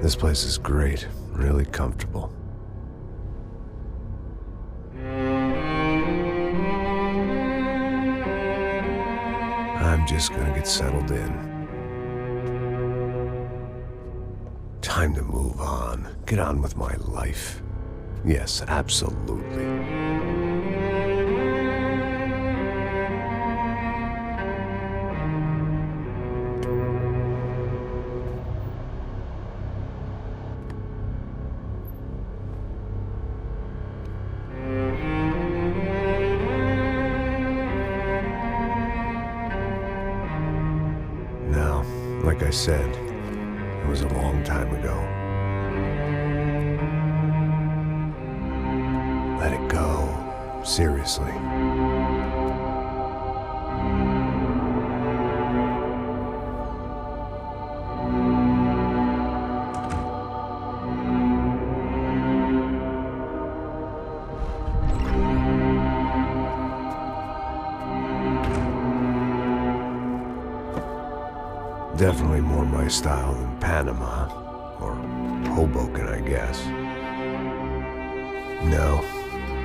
This place is great, really comfortable. I'm just gonna get settled in. Time to move on. Get on with my life. Yes, absolutely. Now, like I said, it was a long time ago. Let it go. Seriously. Definitely more my style than Panama, or Hoboken, I guess. No,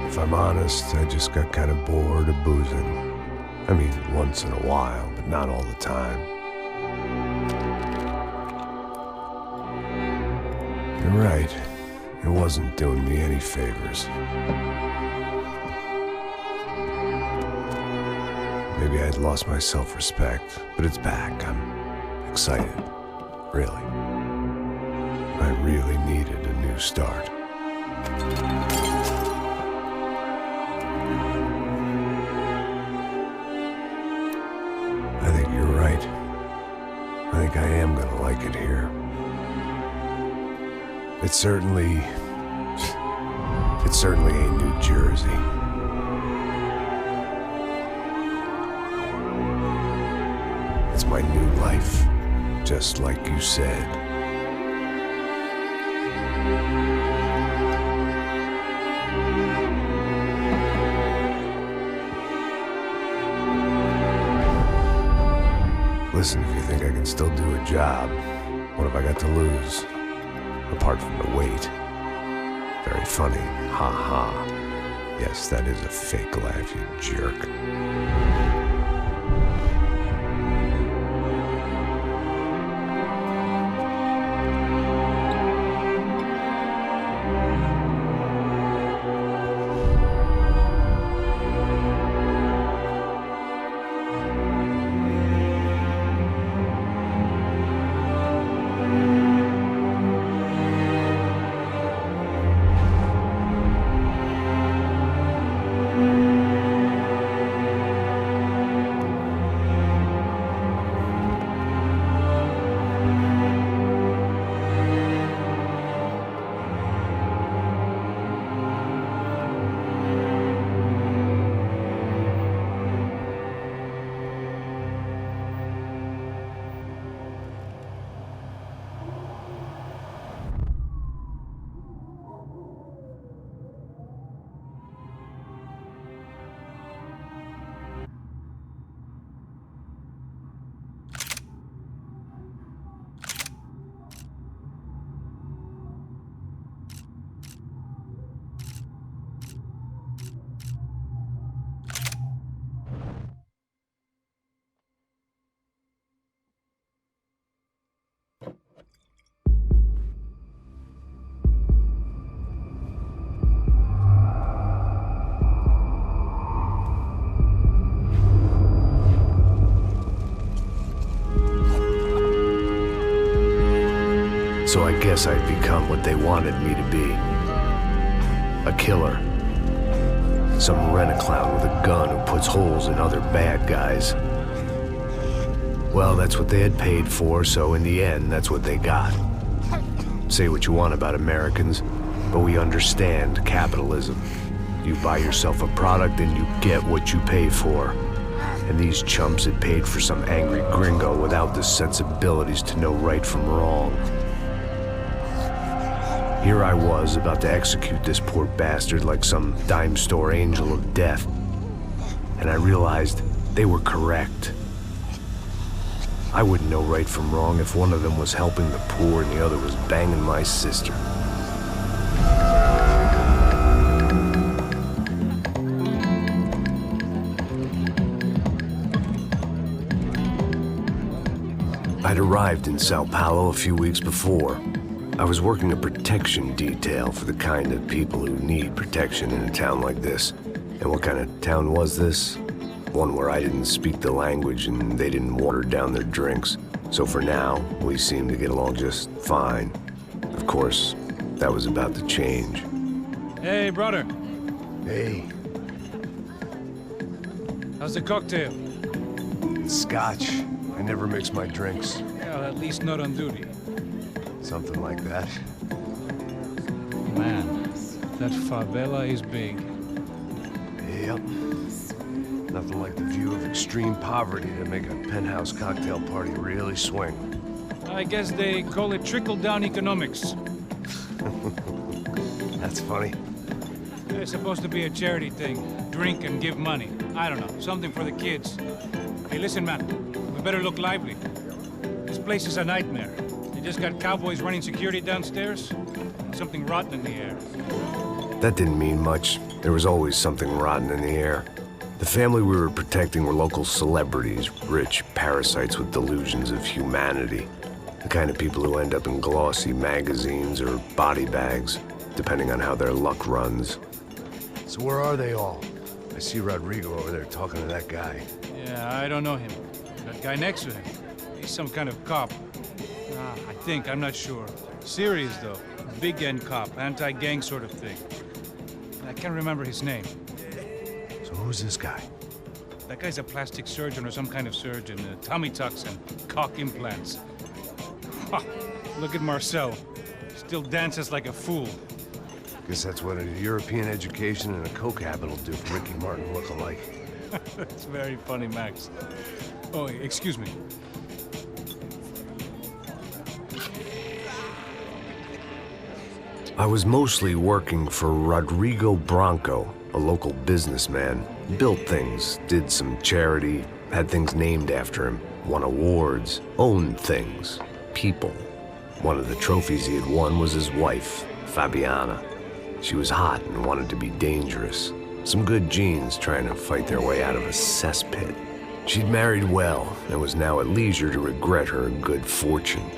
if I'm honest, I just got kind of bored of boozing. I mean, once in a while, but not all the time. You're right, it wasn't doing me any favors. Maybe I'd lost my self-respect, but it's back. I'm excited, really. I really needed a new start. I think you're right. I think I am gonna like it here. It certainly ain't New Jersey. It's my new life. Just like you said. Listen, if you think I can still do a job, what have I got to lose? Apart from the weight. Very funny. Ha ha. Yes, that is a fake laugh, you jerk. So I guess I'd become what they wanted me to be. A killer. Some rent-a-clown with a gun who puts holes in other bad guys. Well, that's what they had paid for, so in the end, that's what they got. Say what you want about Americans, but we understand capitalism. You buy yourself a product and you get what you pay for. And these chumps had paid for some angry gringo without the sensibilities to know right from wrong. Here I was, about to execute this poor bastard like some dime store angel of death. And I realized they were correct. I wouldn't know right from wrong if one of them was helping the poor and the other was banging my sister. I'd arrived in Sao Paulo a few weeks before. I was working a protection detail for the kind of people who need protection in a town like this. And what kind of town was this? One where I didn't speak the language and they didn't water down their drinks. So for now, we seemed to get along just fine. Of course, that was about to change. Hey, brother. Hey. How's the cocktail? It's scotch. I never mix my drinks. Well, at least not on duty. Something like that. Man, that favela is big. Yep. Nothing like the view of extreme poverty to make a penthouse cocktail party really swing. I guess they call it trickle-down economics. That's funny. It's supposed to be a charity thing. Drink and give money. I don't know, something for the kids. Hey, listen, man. We better look lively. This place is a nightmare. They just got cowboys running security downstairs. Something rotten in the air. That didn't mean much. There was always something rotten in the air. The family we were protecting were local celebrities, rich parasites with delusions of humanity. The kind of people who end up in glossy magazines or body bags, depending on how their luck runs. So where are they all? I see Rodrigo over there talking to that guy. Yeah, I don't know him. That guy next to him. He's some kind of cop. I think, I'm not sure. Serious, though. Big end cop, anti-gang sort of thing. I can't remember his name. So who's this guy? That guy's a plastic surgeon or some kind of surgeon. Tummy tucks and cock implants. Ha! Look at Marcel. Still dances like a fool. Guess that's what a European education and a coke habit will do for Ricky Martin look-alike. That's very funny, Max. Oh, excuse me. I was mostly working for Rodrigo Branco, a local businessman. Built things, did some charity, had things named after him, won awards, owned things, people. One of the trophies he had won was his wife, Fabiana. She was hot and wanted to be dangerous. Some good genes trying to fight their way out of a cesspit. She'd married well and was now at leisure to regret her good fortune.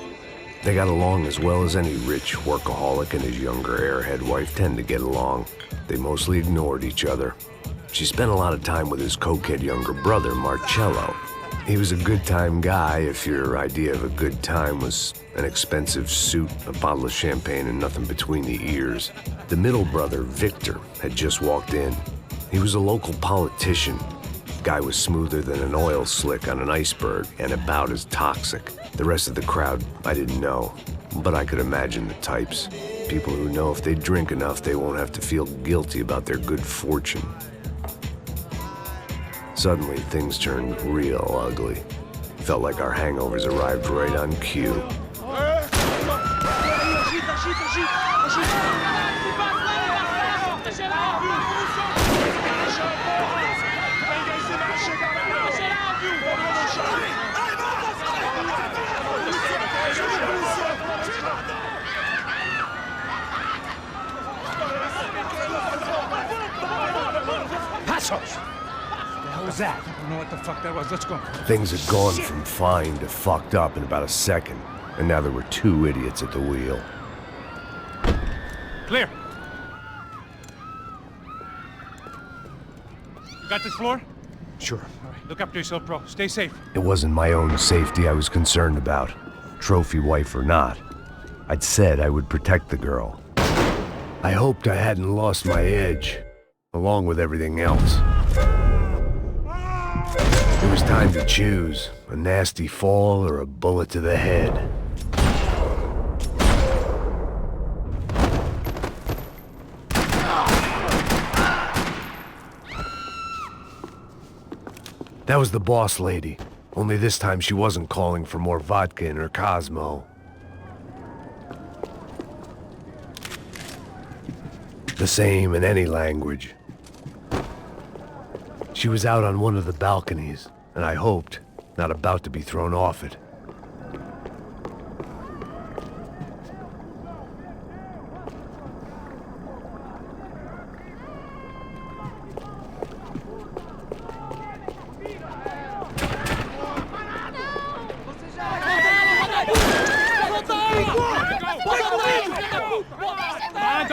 They got along as well as any rich workaholic and his younger airhead wife tend to get along. They mostly ignored each other. She spent a lot of time with his cokehead younger brother, Marcello. He was a good-time guy if your idea of a good time was an expensive suit, a bottle of champagne, and nothing between the ears. The middle brother, Victor, had just walked in. He was a local politician. Guy was smoother than an oil slick on an iceberg and about as toxic. The rest of the crowd, I didn't know, but I could imagine the types. People who know if they drink enough, they won't have to feel guilty about their good fortune. Suddenly, things turned real ugly. Felt like our hangovers arrived right on cue. That? I don't know what the fuck that was. Let's go. Things had gone from fine to fucked up in about a second, and now there were two idiots at the wheel. Clear. You got this floor? Sure. All right, look after yourself, bro. Stay safe. It wasn't my own safety I was concerned about, trophy wife or not. I'd said I would protect the girl. I hoped I hadn't lost my edge, along with everything else. It was time to choose, a nasty fall or a bullet to the head. That was the boss lady, only this time she wasn't calling for more vodka in her Cosmo. The same in any language. She was out on one of the balconies, and I hoped, not about to be thrown off it.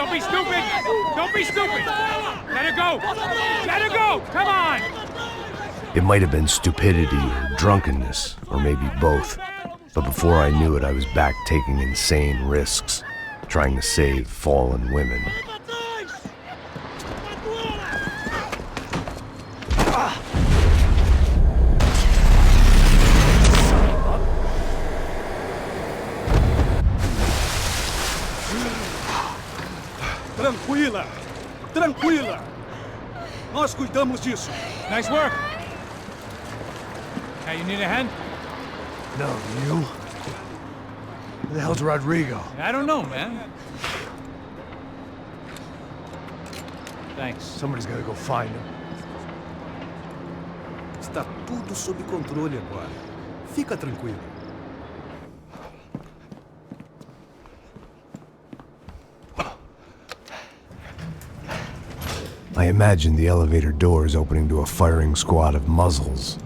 Don't be stupid! Don't be stupid! Let her go! Let her go! Come on! It might have been stupidity or drunkenness, or maybe both. But before I knew it, I was back taking insane risks, trying to save fallen women. Tranquila! Tranquila! Nós cuidamos disso. Nice work! Hey, you need a hand? No, you? Who the hell's Rodrigo? I don't know, man. Thanks. Somebody's gotta go find him. Está tudo sob controle agora. Fica tranquilo. I imagined the elevator doors opening to a firing squad of muzzles.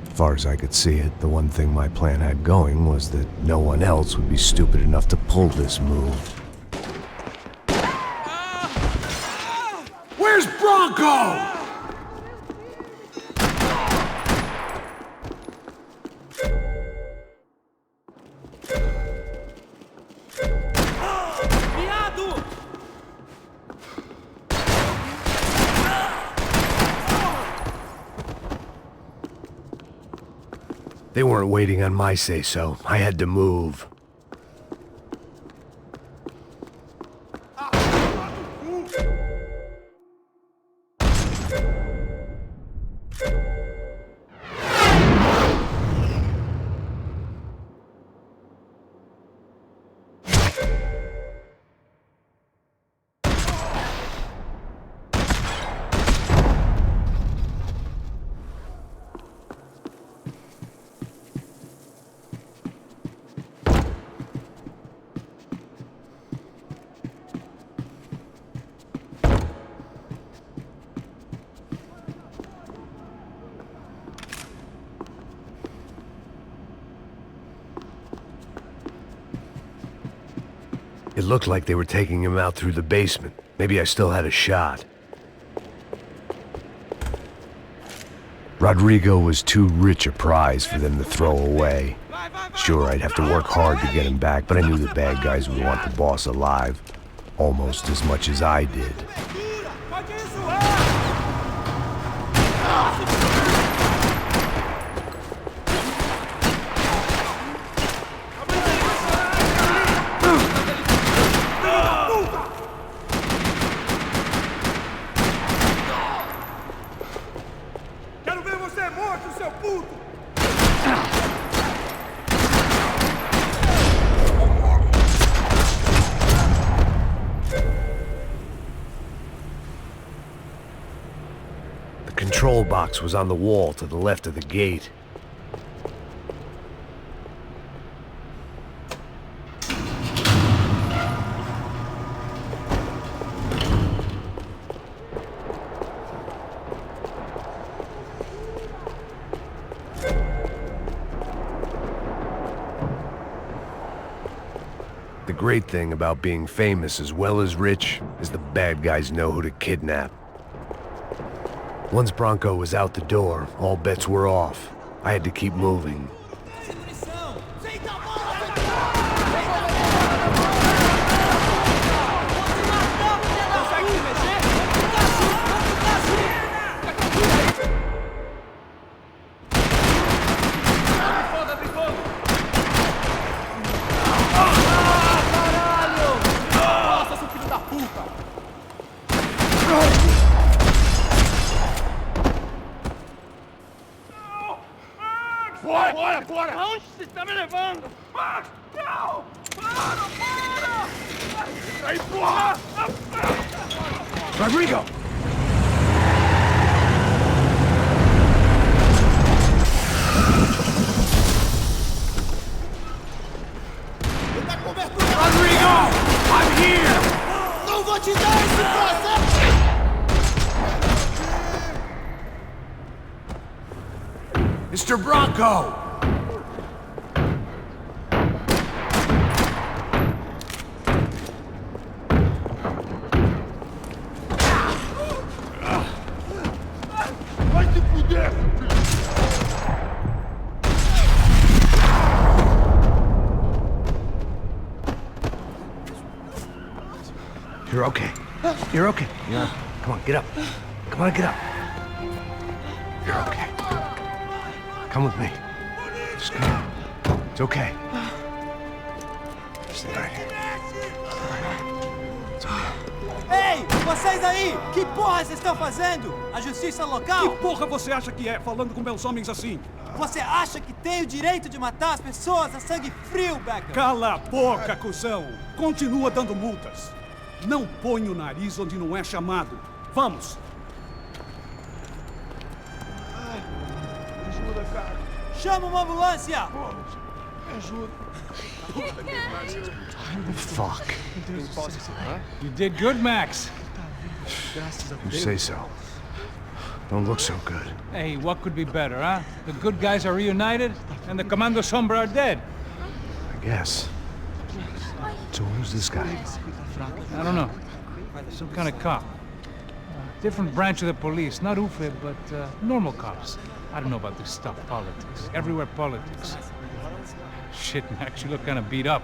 As far as I could see it, the one thing my plan had going was that no one else would be stupid enough to pull this move. Where's Bronco? They weren't waiting on my say-so. I had to move. It looked like they were taking him out through the basement. Maybe I still had a shot. Rodrigo was too rich a prize for them to throw away. Sure, I'd have to work hard to get him back, but I knew the bad guys would want the boss alive. Almost as much as I did. The control box was on the wall to the left of the gate. The great thing about being famous as well as rich is the bad guys know who to kidnap. Once Bronco was out the door, all bets were off. I had to keep moving. Bora! Aonde você está me levando? Não! Para! Aí, porra! Rodrigo! Rodrigo! I'm here! Não vou te dar esse processo! Mr. Bronco! You're okay. You're okay. Yeah. Come on, get up. Come on, get up. You're okay. Come with me. Just come on. It's okay. Stay right here. It's okay. Ei, vocês aí! Que porra vocês estão fazendo? A justiça local? Que porra você acha que é, falando com meus homens assim? Você acha que tem o direito de matar as pessoas a sangue frio, Becker? Cala a boca, cuzão! Continua dando multas. Não põe o nariz onde não é chamado. Vamos! Ajuda, cara. Chama uma ambulância! Me ajuda. Fuck. You did good, Max. You say so. Don't look so good. Hey, what could be better, huh? The good guys are reunited, and the Commando Sombra are dead. I guess. So who's this guy? I don't know. Some kind of cop. Different branch of the police. Not UFE, but normal cops. I don't know about this stuff, politics. Everywhere politics. Shit, Max, you look kind of beat up.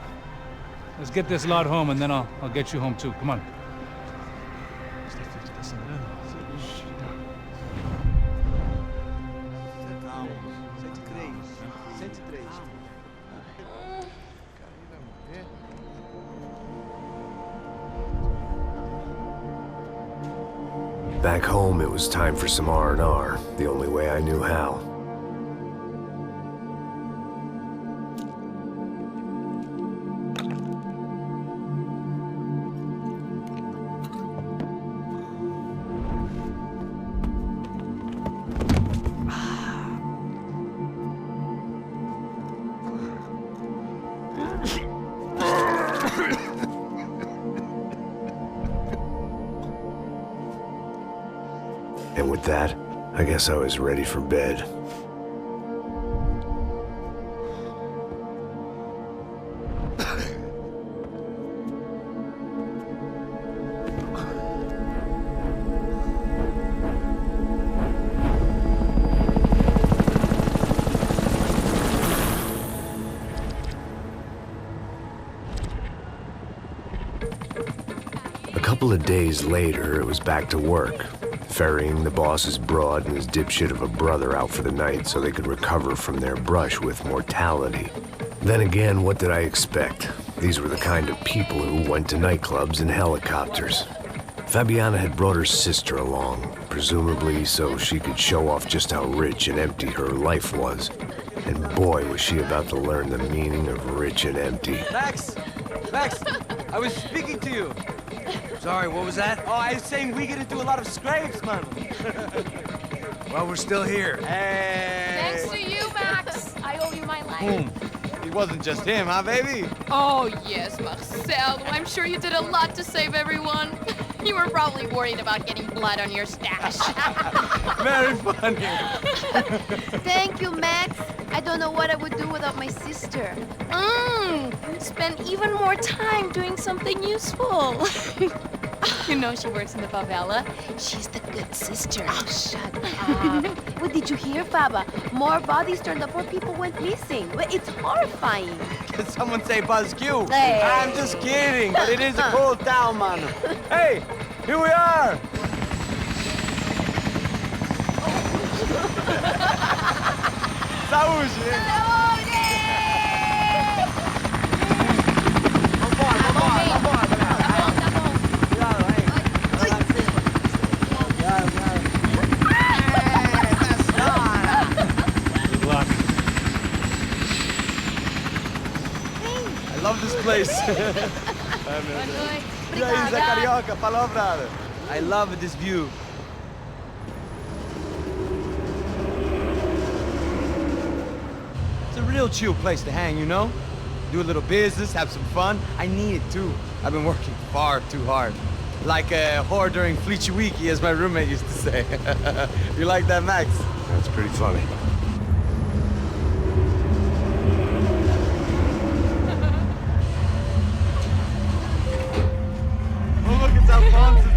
Let's get this lot home, and then I'll get you home too. Come on. Back home, it was time for some R&R, the only way I knew how. And with that, I guess I was ready for bed. A couple of days later, it was back to work. Ferrying the boss's broad and his dipshit of a brother out for the night so they could recover from their brush with mortality. Then again, what did I expect? These were the kind of people who went to nightclubs in helicopters. Fabiana had brought her sister along, presumably so she could show off just how rich and empty her life was. And boy, was she about to learn the meaning of rich and empty. Max! Max! I was speaking to you! Sorry, what was that? Oh, I was saying we get into a lot of scrapes, man. Well, we're still here. Hey! Thanks to you, Max. I owe you my life. It wasn't just him, huh, baby? Oh, yes, Marcel. I'm sure you did a lot to save everyone. You were probably worried about getting blood on your stash. Very funny. Thank you, Max. I don't know what I would do without my sister. Spend even more time doing something useful. You know she works in the favela. She's the good sister. Oh, shut up. What did you hear, Faba? More bodies turned up where people went missing. It's horrifying. Did someone say Buzz Q? Hey. I'm just kidding, but it is a cool town, man. Hey, here we are. Saúde! I love this place. Carioca, palavra. I love this view. It's a real chill place to hang, you know? Do a little business, have some fun. I need it too. I've been working far too hard. Like a whore during Fleechy Weeky, as my roommate used to say. You like that, Max? That's pretty funny.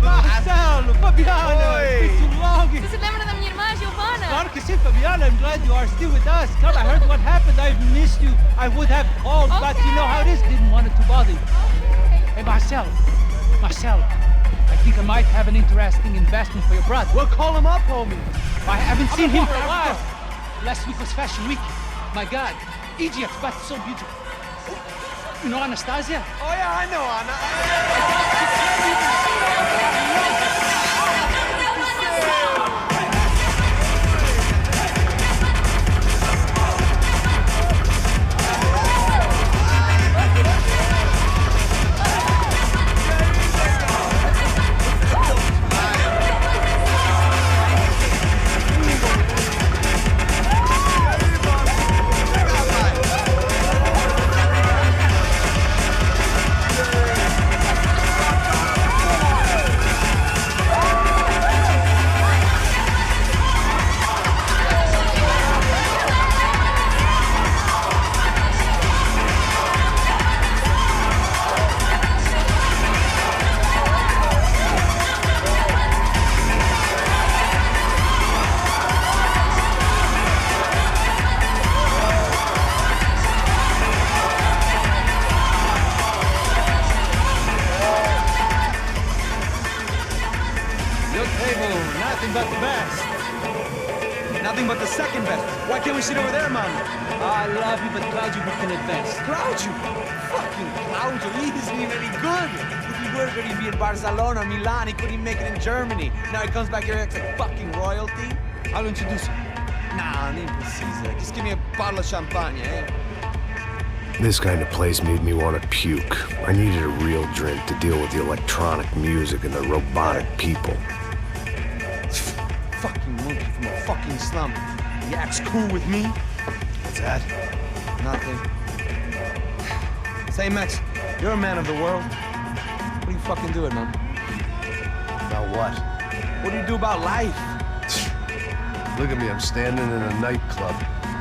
Marcelo, Fabiana, Oi. it's too long. Você se lembra da minha irmã, Giovanna? Claro que sim, Fabiana. I'm glad you are still with us. Come, I heard what happened. I've missed you. I would have called, but you know how it is. Didn't want it to bother you. Hey, Marcelo. Marcelo, think I might have an interesting investment for your brother. Well, call him up, homie. I haven't seen him for a while. Last week was Fashion Week. My God, Egypt, but so beautiful. You know Anastasia? Oh, yeah, I know Anna. Nothing but the best. Nothing but the second best. Why can't we sit over there, man? I love you, but Claudio booked in advance. Claudio? Fucking Claudio, he isn't even any good. If he were good, he'd be in Barcelona, Milan, he couldn't make it in Germany. Now he comes back here and acts like fucking royalty. I'll introduce you. Nah, nem precisa. Just give me a bottle of champagne, eh? This kind of place made me want to puke. I needed a real drink to deal with the electronic music and the robotic people. Fucking monkey from a fucking slum. He acts cool with me. What's that? Nothing. Say, Max, you're a man of the world. What are you fucking doing, man? About what? What do you do about life? Look at me, I'm standing in a nightclub,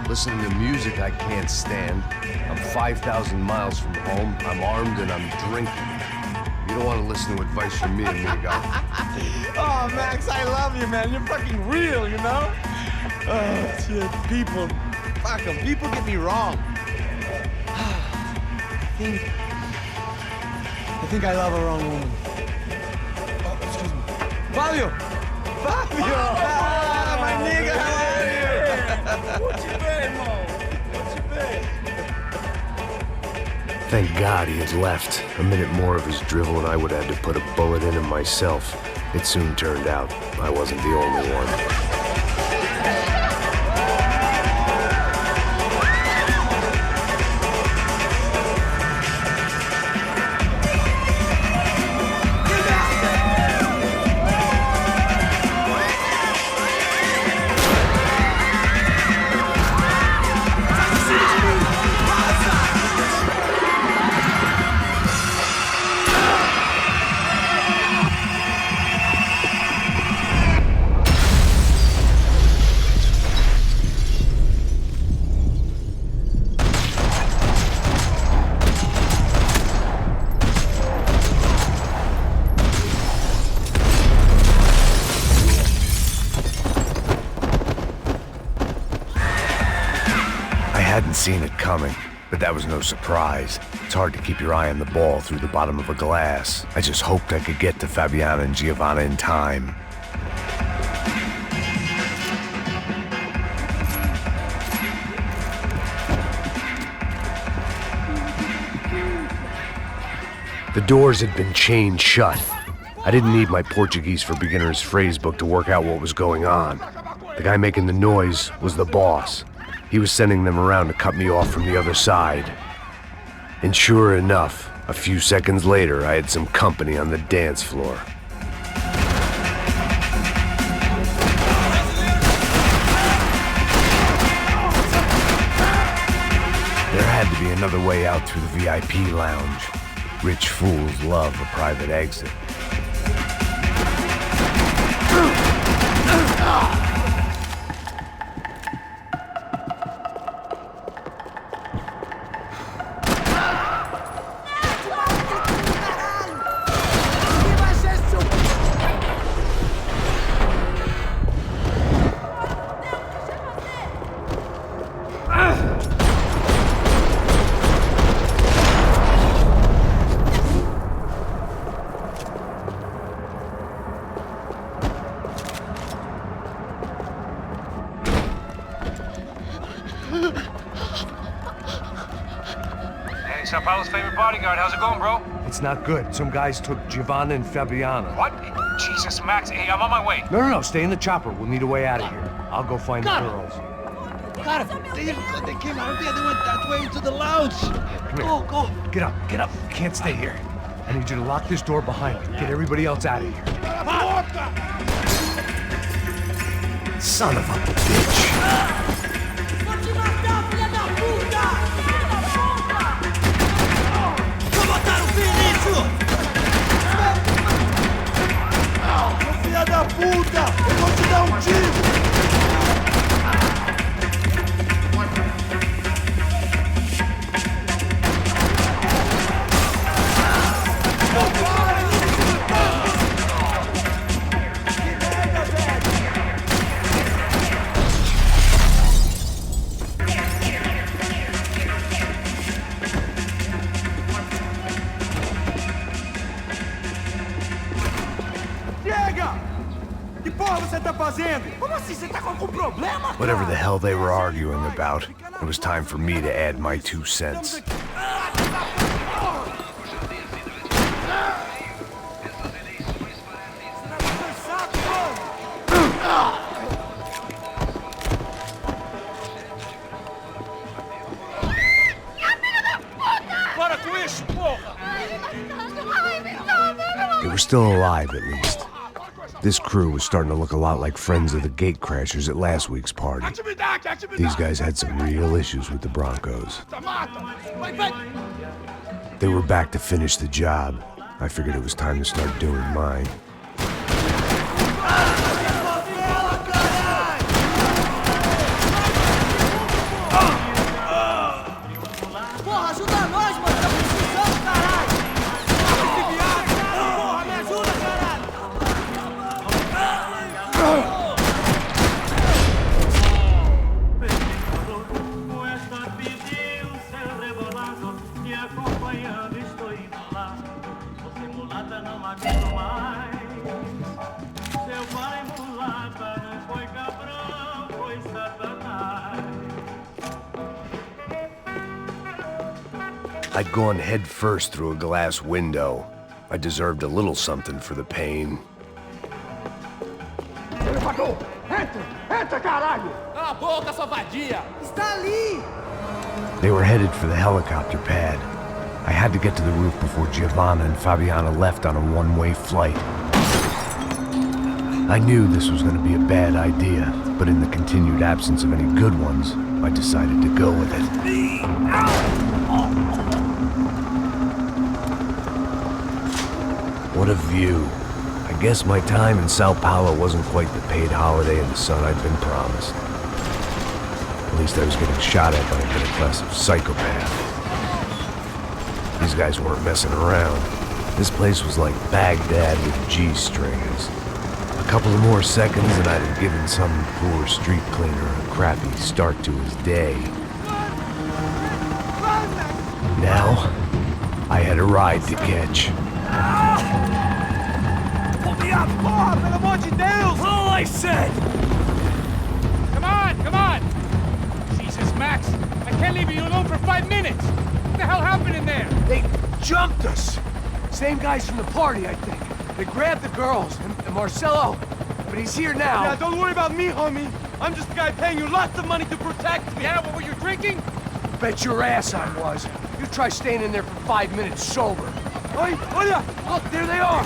listening to music I can't stand. I'm 5,000 miles from home, I'm armed and I'm drinking. You don't want to listen to advice from me, amigo. Oh, Max, I love you, man. You're fucking real, you know? Oh, shit. People, fuck them. People get me wrong. I think I love a wrong woman. Oh, excuse me. Fabio! Fabio! Ah, my nigga, how are you? What you been, Mo? What you been? Thank God he had left. A minute more of his drivel and I would have had to put a bullet in him myself. It soon turned out I wasn't the only one. I hadn't seen it coming, but that was no surprise. It's hard to keep your eye on the ball through the bottom of a glass. I just hoped I could get to Fabiana and Giovanna in time. The doors had been chained shut. I didn't need my Portuguese for Beginners phrase book to work out what was going on. The guy making the noise was the boss. He was sending them around to cut me off from the other side. And sure enough, a few seconds later, I had some company on the dance floor. There had to be another way out through the VIP lounge. Rich fools love a private exit. Sao Paulo's favorite bodyguard. How's it going, bro? It's not good. Some guys took Giovanna and Fabiana. What? Jesus, Max. Hey, I'm on my way. No, stay in the chopper. We'll need a way out of here. I'll go find the girls. Cara, they came out there. They went that way into the lounge. Go. Get up. You can't stay here. I need you to lock this door behind me. Get everybody else out of here. Son of a bitch. Filha da puta! Eu vou te dar tiro! Whatever the hell they were arguing about, it was time for me to add my 2 cents. They were still alive, at least. This crew was starting to look a lot like friends of the gatecrashers at last week's party. These guys had some real issues with the Broncos. They were back to finish the job. I figured it was time to start doing mine. I'd gone head first through a glass window. I deserved a little something for the pain. Entra, caralho! Cala a boca, sua vadia! Está ali! They were headed for the helicopter pad. I had to get to the roof before Giovanna and Fabiana left on a one-way flight. I knew this was going to be a bad idea, but in the continued absence of any good ones, I decided to go with it. What a view. I guess my time in Sao Paulo wasn't quite the paid holiday in the sun I'd been promised. At least I was getting shot at by a middle-class psychopath. These guys weren't messing around. This place was like Baghdad with G-strings. A couple of more seconds and I'd have given some poor street cleaner a crappy start to his day. Now, I had a ride to catch. Porra, pelo amor de Deus! All I said! Come on! Jesus, Max! I can't leave you alone for 5 minutes! What the hell happened in there? They jumped us! Same guys from the party, I think. They grabbed the girls, and Marcelo, but he's here now. Yeah, don't worry about me, homie. I'm just the guy paying you lots of money to protect me. Yeah, what were you drinking? Bet your ass I was. You try staying in there for 5 minutes sober. Oi, olha! Look, there they are!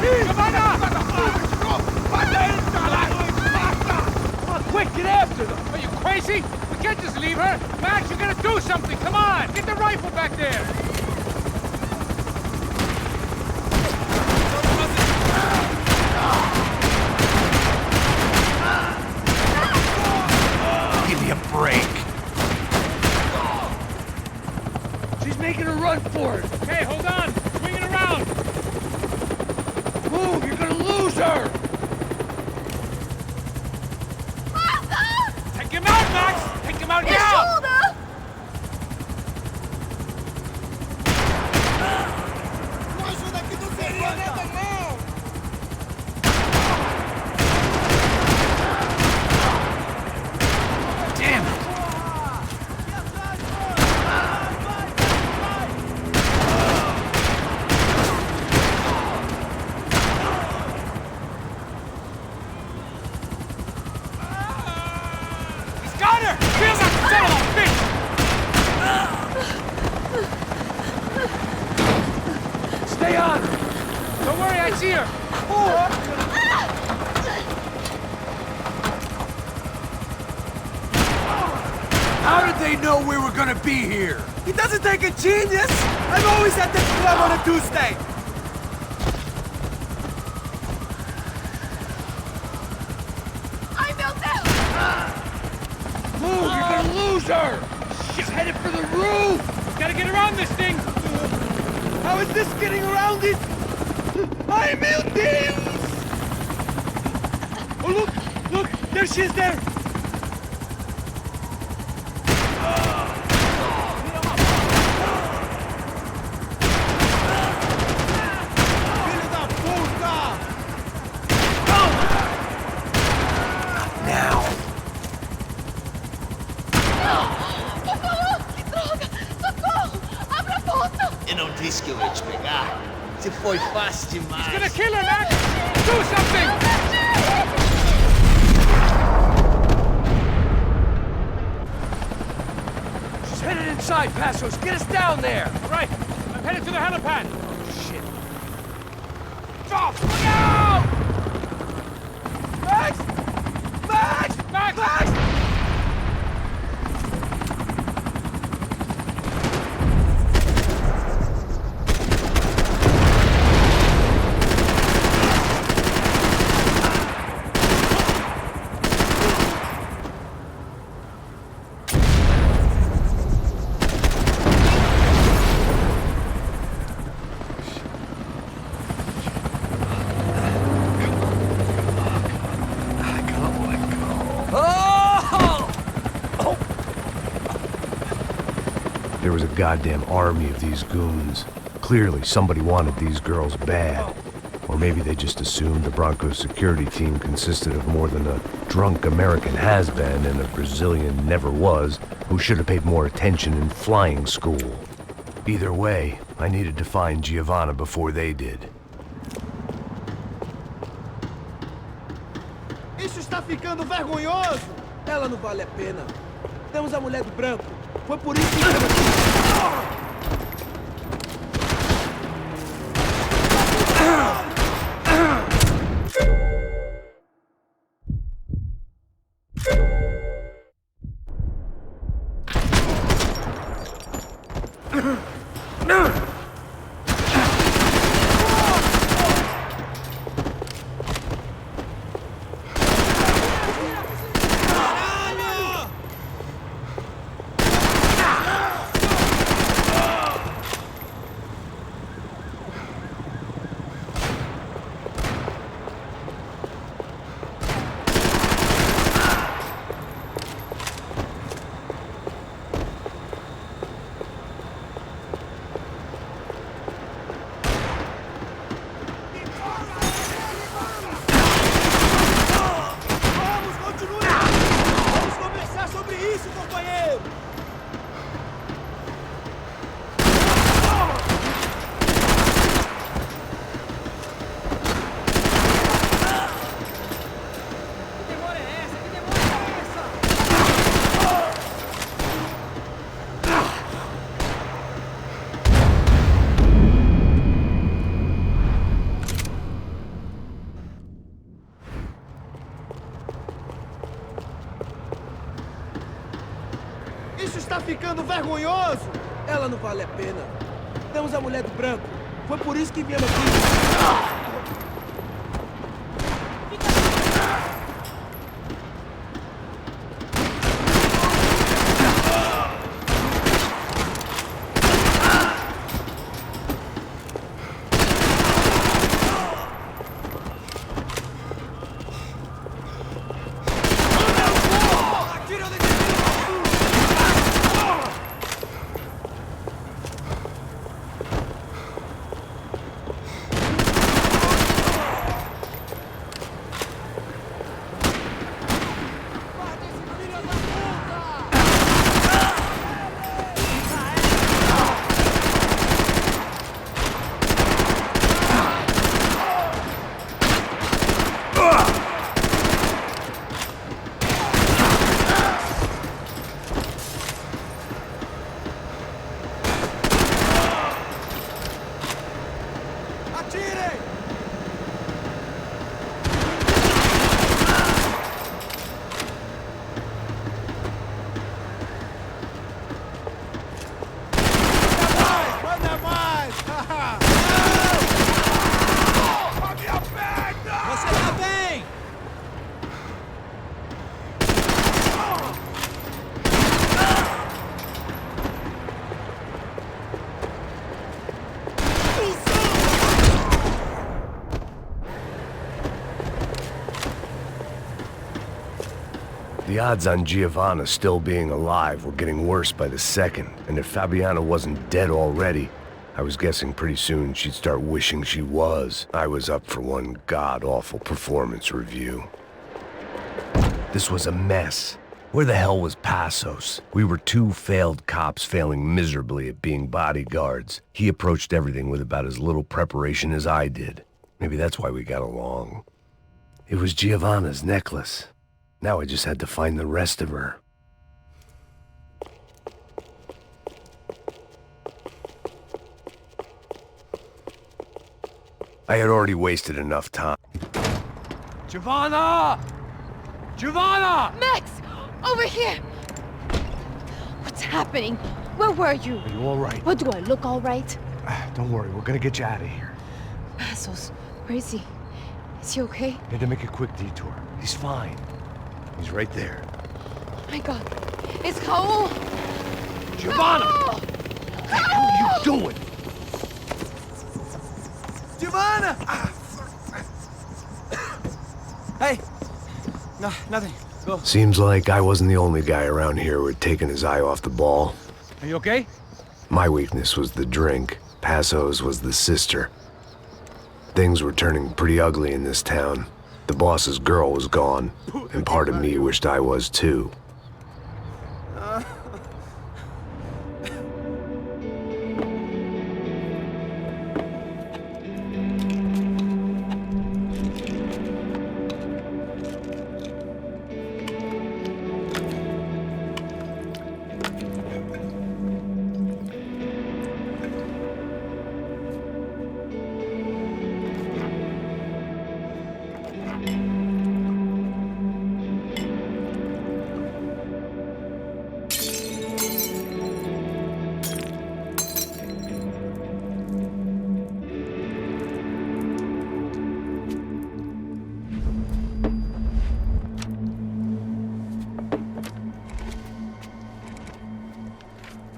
Giovanna! Come on, quick, get after them! Are you crazy? We can't just leave her! Max, you gotta do something! Come on! Get the rifle back there! Give me a break. She's making a run for it. Okay, hold on! Swing it around! Move, you're gonna lose her! Take him out, Max! Take him out now! He's here! How did they know we were gonna be here? It doesn't take a genius! I'm always at the club on a Tuesday! I built it! Move, you're gonna lose her! She's headed for the roof! Gotta get around this thing! How is this getting around it? Ai, meu Deus! Oh, look! Look! There she is there! Filho da puta! Now! Por favor! Que droga! Socorro! Abra a porta! Eu não disse que eu ia te pegar. Você foi fácil demais. He's gonna kill her, Max! Do something! She's headed inside, Passos! Get us down there! Right, I'm headed to the helipad. Shit! Stop! Look out! Max! Max! Max! Max! There was a goddamn army of these goons. Clearly, somebody wanted these girls bad. Or maybe they just assumed the Broncos security team consisted of more than a drunk American has-been and a Brazilian never-was who should have paid more attention in flying school. Either way, I needed to find Giovanna before they did. Isso está ficando vergonhoso! Ela não vale a pena. Temos a mulher do branco. Foi por isso que... Isso está ficando vergonhoso! Ela não vale a pena. Temos a mulher do branco. Foi por isso que viemos aqui. The odds on Giovanna still being alive were getting worse by the second, and if Fabiana wasn't dead already, I was guessing pretty soon she'd start wishing she was. I was up for one god-awful performance review. This was a mess. Where the hell was Passos? We were two failed cops failing miserably at being bodyguards. He approached everything with about as little preparation as I did. Maybe that's why we got along. It was Giovanna's necklace. Now I just had to find the rest of her. I had already wasted enough time. Giovanna! Giovanna! Max! Over here! What's happening? Where were you? Are you all right? What, do I look all right? Don't worry, we're gonna get you out of here. Passos, where is he? Is he okay? Had to make a quick detour. He's fine. He's right there. Oh my god. It's Raul! Giovanna! Raul! What the hell are you doing? Giovanna! Hey! No, nothing. Go. Seems like I wasn't the only guy around here who had taken his eye off the ball. Are you okay? My weakness was the drink. Passos was the sister. Things were turning pretty ugly in this town. The boss's girl was gone, and part of me wished I was too.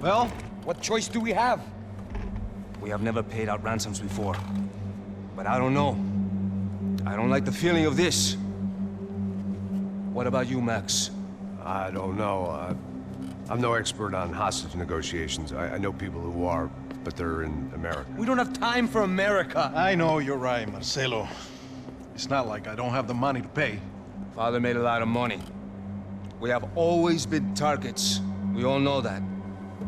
Well, what choice do we have? We have never paid out ransoms before. But I don't know. I don't like the feeling of this. What about you, Max? I don't know. I'm no expert on hostage negotiations. I know people who are, but they're in America. We don't have time for America. I know you're right, Marcelo. It's not like I don't have the money to pay. Father made a lot of money. We have always been targets. We all know that.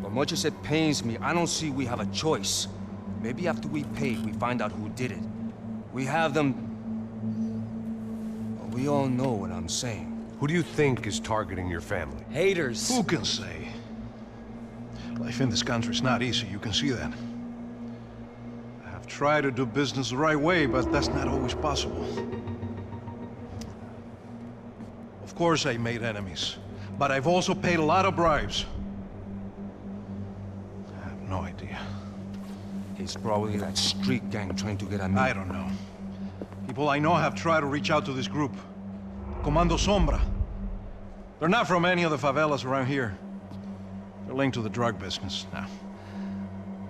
But much as it pains me, I don't see we have a choice. Maybe after we pay, we find out who did it. We have them... Well, we all know what I'm saying. Who do you think is targeting your family? Haters. Who can say? Life in this country is not easy, you can see that. I have tried to do business the right way, but that's not always possible. Of course I made enemies, but I've also paid a lot of bribes. I have no idea. It's probably that street gang trying to get at me. I don't know. People I know have tried to reach out to this group. Comando Sombra. They're not from any of the favelas around here. They're linked to the drug business. Now,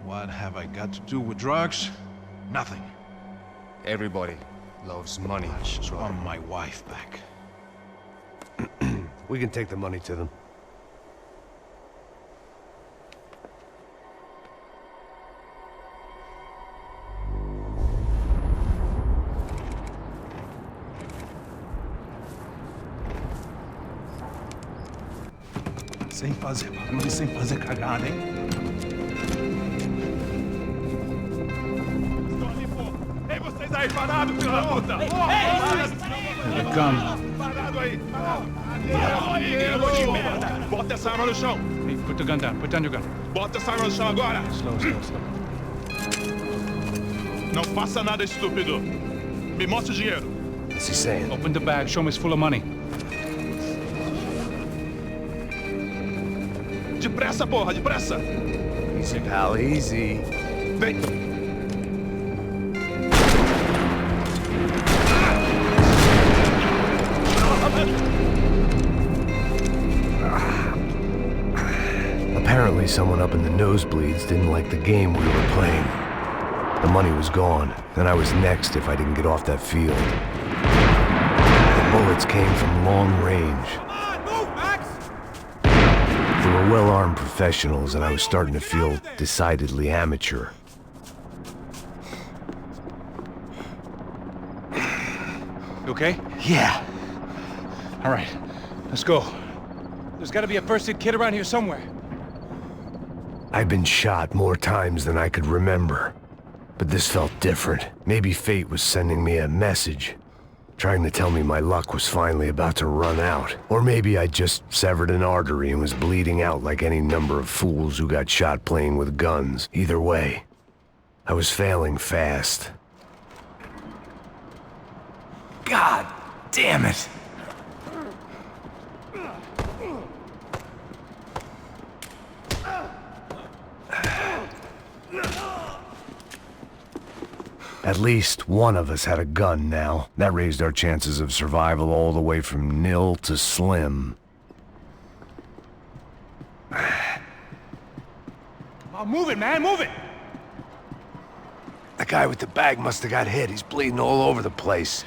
what have I got to do with drugs? Nothing. Everybody loves money. I just want my wife back. We can take the money to them. Sem fazer barulho, sem fazer cagada, hein? Ei, vocês aí parados, filho da puta! Here they come. Parado aí! Bota essa arma no chão! Hey, put the gun down. Put down your gun. Bota essa arma no chão agora! Slow, slow, slow. Não faça nada estúpido! Me mostre o dinheiro! What's he saying? Open the bag. Show me it's full of money. Depressa, porra! Depressa! Easy, pal, easy. Vem! Apparently someone up in the nosebleeds didn't like the game we were playing. The money was gone, and I was next if I didn't get off that field. The bullets came from long range. were well-armed professionals, and I was starting to feel decidedly amateur. You okay? Yeah. All right, let's go. There's gotta be a first-aid kit around here somewhere. I'd been shot more times than I could remember. But this felt different. Maybe fate was sending me a message, trying to tell me my luck was finally about to run out. Or maybe I just severed an artery and was bleeding out like any number of fools who got shot playing with guns. Either way, I was failing fast. God damn it! At least one of us had a gun now. That raised our chances of survival all the way from nil to slim. Come on, move it, man, move it! The guy with the bag must have got hit. He's bleeding all over the place.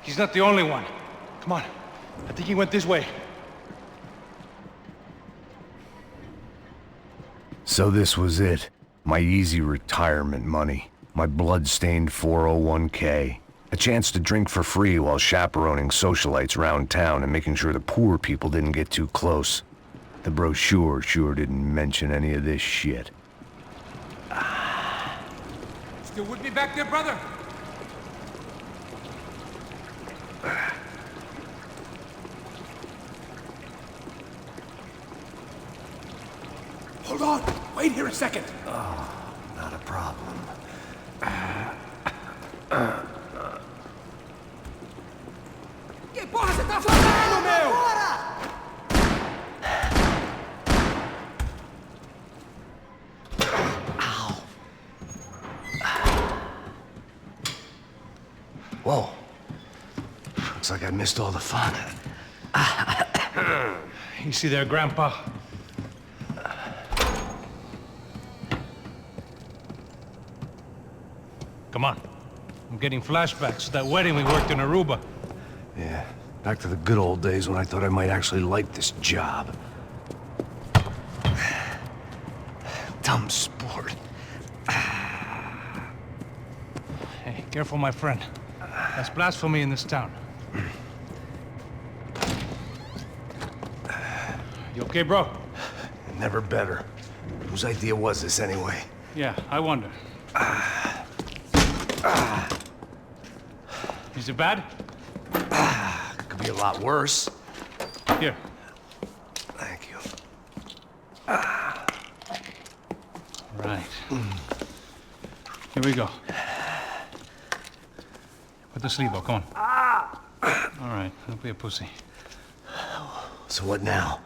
He's not the only one. Come on, I think he went this way. So this was it. My easy retirement money. My blood-stained 401k. A chance to drink for free while chaperoning socialites around town and making sure the poor people didn't get too close. The brochure sure didn't mention any of this shit. Still with me back there, brother? Hold on! Wait here a second! Not a problem. Que porra você tá fazendo, meu? Whoa. Looks like I missed all the fun. You see there, Grandpa? Come on. I'm getting flashbacks to that wedding we worked in Aruba. Yeah, back to the good old days when I thought I might actually like this job. Dumb sport. Hey, careful, my friend. That's blasphemy in this town. You okay, bro? Never better. Whose idea was this anyway? Yeah, I wonder. Is it bad? Could be a lot worse. Here. Thank you. Right. Here we go. Put the sleeve on, come on. All right, don't be a pussy. So what now?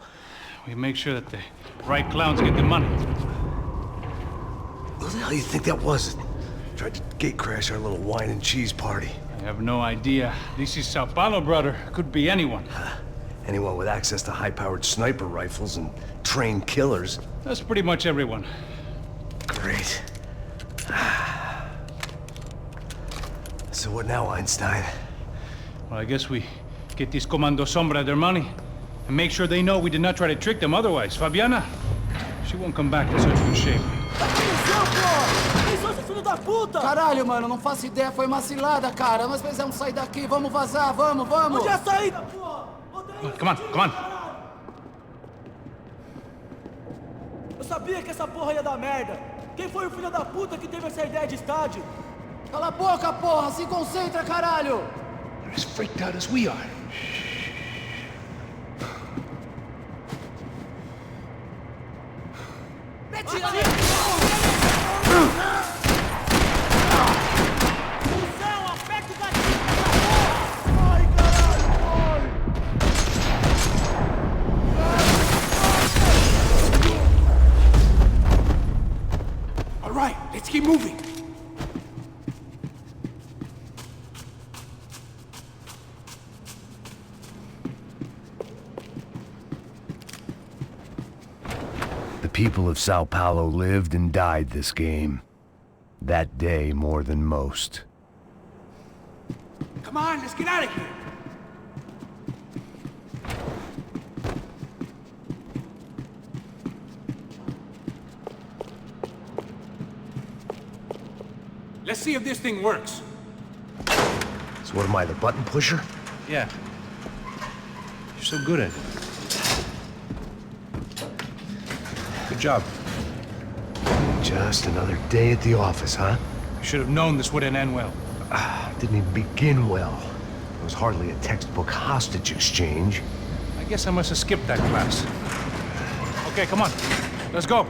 We make sure that the right clowns get the money. Who the hell do you think that was? Tried to gate crash our little wine and cheese party. I have no idea. This is Sao Paulo, brother. Could be anyone. Anyone with access to high-powered sniper rifles and trained killers. That's pretty much everyone. Great. So what now, Einstein? Well, I guess we get these Comando Sombra their money and make sure they know we did not try to trick them otherwise. Fabiana, she won't come back in such good shape. Caralho, mano, não faço ideia, foi uma cilada, cara. Nós precisamos sair daqui, vamos vazar, vamos, vamos! Onde é a saída, porra? Come on, come on. Eu sabia que essa porra ia dar merda. Quem foi o filho da puta que teve essa ideia de estádio? Cala a boca, porra! Se concentra, caralho! They're as freaked out as we are. All right, let's keep moving. The people of Sao Paulo lived and died this game. That day more than most. Come on, let's get out of here. Let's see if this thing works. So what am I, the button pusher? Yeah. You're so good at it. Good job. Just another day at the office, huh? You should have known this wouldn't end well. Didn't even begin well. It was hardly a textbook hostage exchange. I guess I must have skipped that class. Okay, come on. Let's go.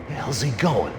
Where the hell's he going?